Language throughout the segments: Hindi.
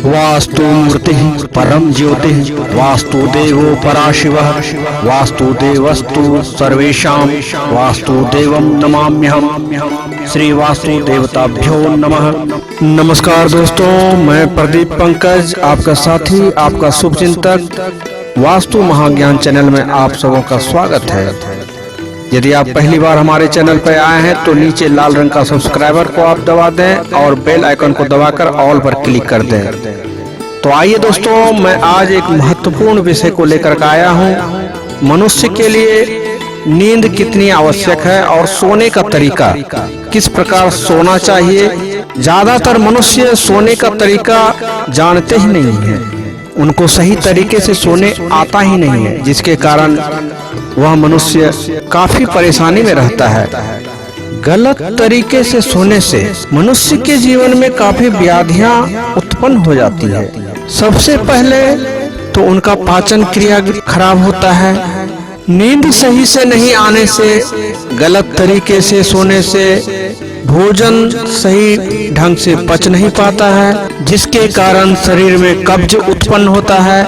वास्तु मूर्ति परम ज्योति वास्तुदेवो पराशिवः वास्तुदेवस्तु सर्वेषां वास्तुदेवं नमाम्यहम्। श्री वास्तुदेवताभ्यो नमः। नमस्कार दोस्तों, मैं प्रदीप पंकज, आपका साथी, आपका शुभचिंतक वास्तु महाज्ञान चैनल में आप सबों का स्वागत है। यदि आप पहली बार हमारे चैनल पर आए हैं तो नीचे लाल रंग का सब्सक्राइबर को आप दबा दें और बेल आइकन को दबाकर ऑल पर क्लिक कर दें। तो आइए दोस्तों, मैं आज एक महत्वपूर्ण विषय को लेकर आया हूं। मनुष्य के लिए नींद कितनी आवश्यक है और सोने का तरीका, किस प्रकार सोना चाहिए। ज्यादातर मनुष्य सोने का तरीका जानते ही नहीं है, उनको सही तरीके से सोने आता ही नहीं है, जिसके कारण वह मनुष्य काफी परेशानी में रहता है। गलत तरीके से सोने से मनुष्य के जीवन में काफी व्याधियां उत्पन्न हो जाती है। सबसे पहले तो उनका पाचन क्रिया खराब होता है। नींद सही से नहीं आने से, गलत तरीके से सोने से भोजन सही ढंग से पच नहीं पाता है, जिसके कारण शरीर में कब्ज उत्पन्न होता है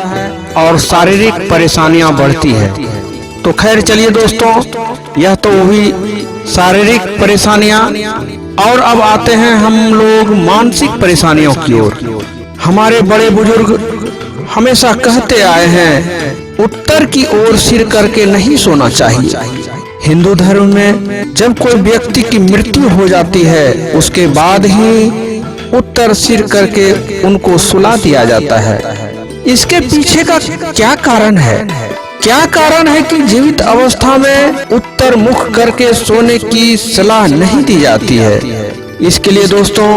और शारीरिक परेशानियां बढ़ती है। तो खैर चलिए दोस्तों, यह तो हुई शारीरिक परेशानियां, और अब आते हैं हम लोग मानसिक परेशानियों की ओर। हमारे बड़े बुजुर्ग हमेशा कहते आए हैं, उत्तर की ओर सिर करके नहीं सोना चाहिए। हिंदू धर्म में जब कोई व्यक्ति की मृत्यु हो जाती है, उसके बाद ही उत्तर सिर करके उनको सुला दिया जाता है। इसके पीछे का क्या कारण है? क्या कारण है कि जीवित अवस्था में उत्तर मुख करके सोने की सलाह नहीं दी जाती है? इसके लिए दोस्तों,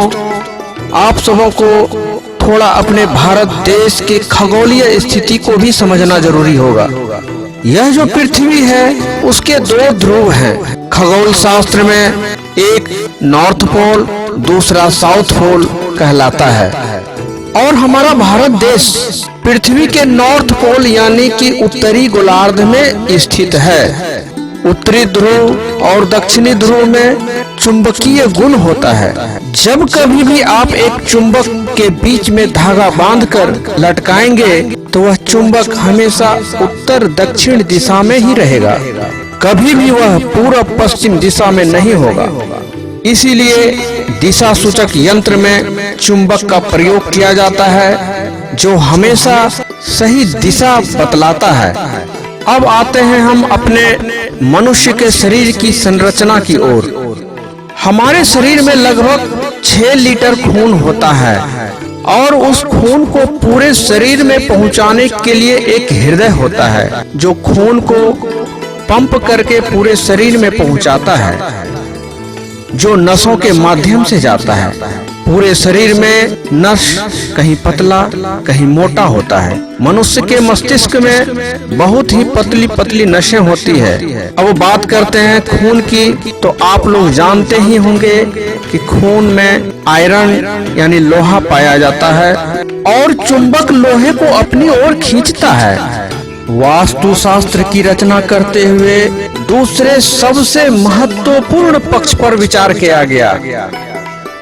आप सबों को थोड़ा अपने भारत देश के खगोलीय स्थिति को भी समझना जरूरी होगा। यह जो पृथ्वी है, उसके दो ध्रुव हैं। खगोल शास्त्र में एक नॉर्थ पोल, दूसरा साउथ पोल कहलाता है, और हमारा भारत देश पृथ्वी के नॉर्थ पोल यानी कि उत्तरी गोलार्ध में स्थित है। उत्तरी ध्रुव और दक्षिणी ध्रुव में चुंबकीय गुण होता है। जब कभी भी आप एक चुंबक के बीच में धागा बांधकर लटकाएंगे तो वह चुंबक हमेशा उत्तर दक्षिण दिशा में ही रहेगा, कभी भी वह पूर्व पश्चिम दिशा में नहीं होगा। इसीलिए दिशा सूचक यंत्र में चुंबक का प्रयोग किया जाता है, जो हमेशा सही दिशा बतलाता है। अब आते हैं हम अपने मनुष्य के शरीर की संरचना की ओर। हमारे शरीर में लगभग 6 लीटर खून होता है, और उस खून को पूरे शरीर में पहुंचाने के लिए एक हृदय होता है, जो खून को पंप करके पूरे शरीर में पहुंचाता है, जो नसों के माध्यम से जाता है। पूरे शरीर में नस कहीं पतला कहीं मोटा होता है। मनुष्य के मस्तिष्क में बहुत ही पतली पतली नसें होती है। अब बात करते हैं खून की, तो आप लोग जानते ही होंगे कि खून में आयरन यानी लोहा पाया जाता है, और चुंबक लोहे को अपनी ओर खींचता है। वास्तु शास्त्र की रचना करते हुए दूसरे सबसे महत्वपूर्ण पक्ष पर विचार किया गया,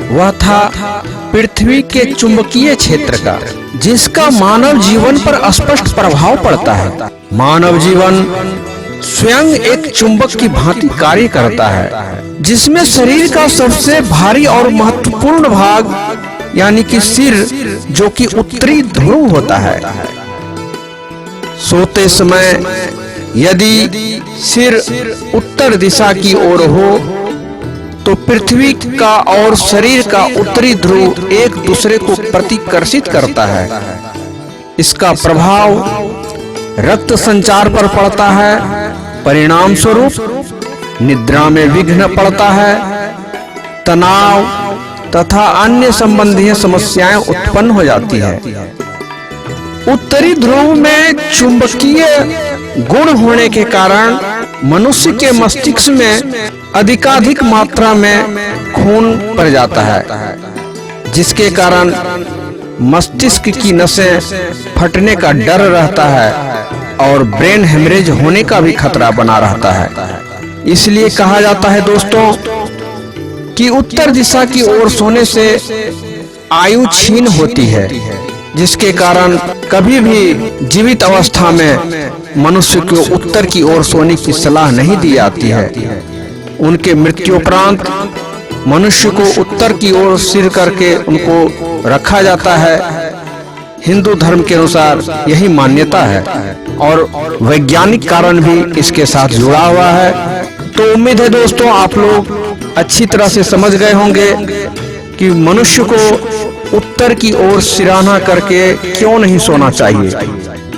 वह था पृथ्वी के चुंबकीय क्षेत्र का, जिसका मानव जीवन पर स्पष्ट प्रभाव पड़ता है। मानव जीवन स्वयं एक चुंबक की भांति कार्य करता है, जिसमें शरीर का सबसे भारी और महत्वपूर्ण भाग यानी कि सिर, जो कि उत्तरी ध्रुव होता है। सोते समय यदि सिर उत्तर दिशा की ओर हो तो पृथ्वी का और शरीर का उत्तरी ध्रुव एक दूसरे को प्रतिकर्षित करता है। इसका प्रभाव रक्त संचार पर पड़ता है। परिणाम स्वरूप निद्रा में विघ्न पड़ता है, तनाव तथा अन्य संबंधी समस्याएं उत्पन्न हो जाती है। उत्तरी ध्रुव में चुंबकीय गुण होने के कारण मनुष्य के मस्तिष्क में अधिकाधिक मात्रा में खून पड़ जाता है, जिसके कारण मस्तिष्क की नसें फटने का डर रहता है और ब्रेन हेमरेज होने का भी खतरा बना रहता है। इसलिए कहा जाता है दोस्तों कि उत्तर दिशा की ओर सोने से आयु क्षीण होती है, जिसके कारण कभी भी जीवित अवस्था में मनुष्य को उत्तर की ओर सोने की सलाह नहीं दी जाती है। उनके मृत्युपरांत मनुष्य को उत्तर की ओर सिर करके उनको रखा जाता है। हिंदू धर्म के अनुसार यही मान्यता है और वैज्ञानिक कारण भी इसके साथ जुड़ा हुआ है। तो उम्मीद है दोस्तों आप लोग अच्छी तरह से समझ गए होंगे कि मनुष्य को उत्तर की ओर सिरहाना करके क्यों नहीं सोना चाहिए।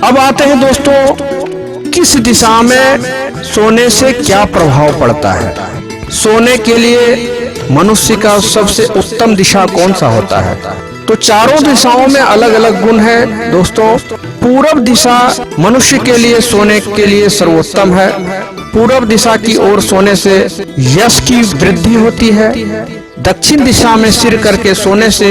अब आते हैं दोस्तों, किस दिशा में सोने से क्या प्रभाव पड़ता है। सोने के लिए मनुष्य का सबसे उत्तम दिशा कौन सा होता है? तो चारों दिशाओं में अलग अलग गुण है दोस्तों। पूरब दिशा मनुष्य के लिए सोने के लिए सर्वोत्तम है। पूरब दिशा की ओर सोने से यश की वृद्धि होती है। दक्षिण दिशा में सिर करके सोने से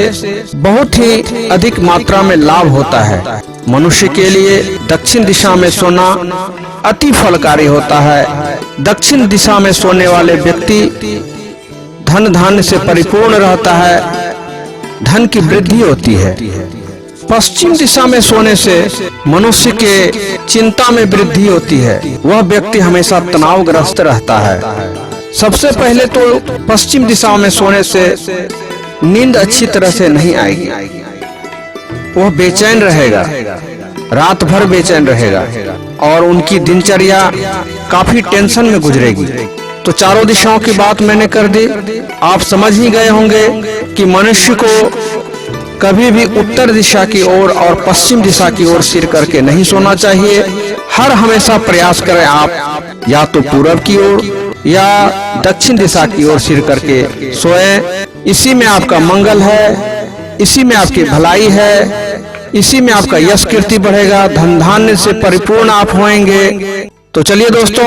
बहुत ही अधिक मात्रा में लाभ होता है। मनुष्य के लिए दक्षिण दिशा में सोना अति फलकारी होता है। दक्षिण दिशा में सोने वाले व्यक्ति धन धान्य से परिपूर्ण रहता है, धन की वृद्धि होती है। पश्चिम दिशा में सोने से मनुष्य के चिंता में वृद्धि होती है। वह व्यक्ति हमेशा तनावग्रस्त रहता है। सबसे पहले तो पश्चिम दिशा में सोने से नींद अच्छी तरह से नहीं आएगी। वह बेचैन रहेगा, रात भर बेचैन रहेगा और उनकी दिनचर्या काफी टेंशन में गुजरेगी। तो चारों दिशाओं की बात मैंने कर दी। आप समझ ही गए होंगे कि मनुष्य को कभी भी उत्तर दिशा की ओर और पश्चिम दिशा की ओर सिर करके नहीं सोना चाहिए। हर हमेशा प्रयास करें आप या तो पूरब की ओर या दक्षिण दिशा की ओर सिर करके सोएं। इसी में आपका मंगल है, इसी में आपकी भलाई है, इसी में आपका यश कीर्ति बढ़ेगा, धन धान्य से परिपूर्ण आप होंगे। तो चलिए दोस्तों,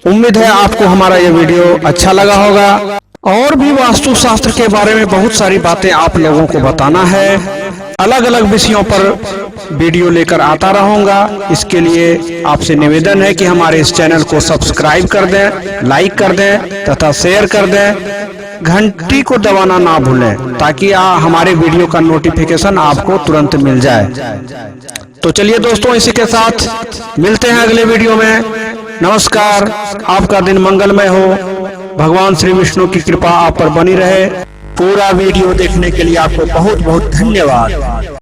उम्मीद है आपको हमारा ये वीडियो अच्छा लगा होगा। और भी वास्तुशास्त्र के बारे में बहुत सारी बातें आप लोगों को बताना है। अलग अलग विषयों पर वीडियो लेकर आता रहूंगा। इसके लिए आपसे निवेदन है कि हमारे इस चैनल को सब्सक्राइब कर दें, लाइक कर दें तथा शेयर कर दें। घंटी को दबाना ना भूलें ताकि हमारे वीडियो का नोटिफिकेशन आपको तुरंत मिल जाए। तो चलिए दोस्तों, इसी के साथ मिलते हैं अगले वीडियो में। नमस्कार, आपका दिन मंगलमय हो। भगवान श्री विष्णु की कृपा आप पर बनी रहे। पूरा वीडियो देखने के लिए आपको बहुत बहुत धन्यवाद।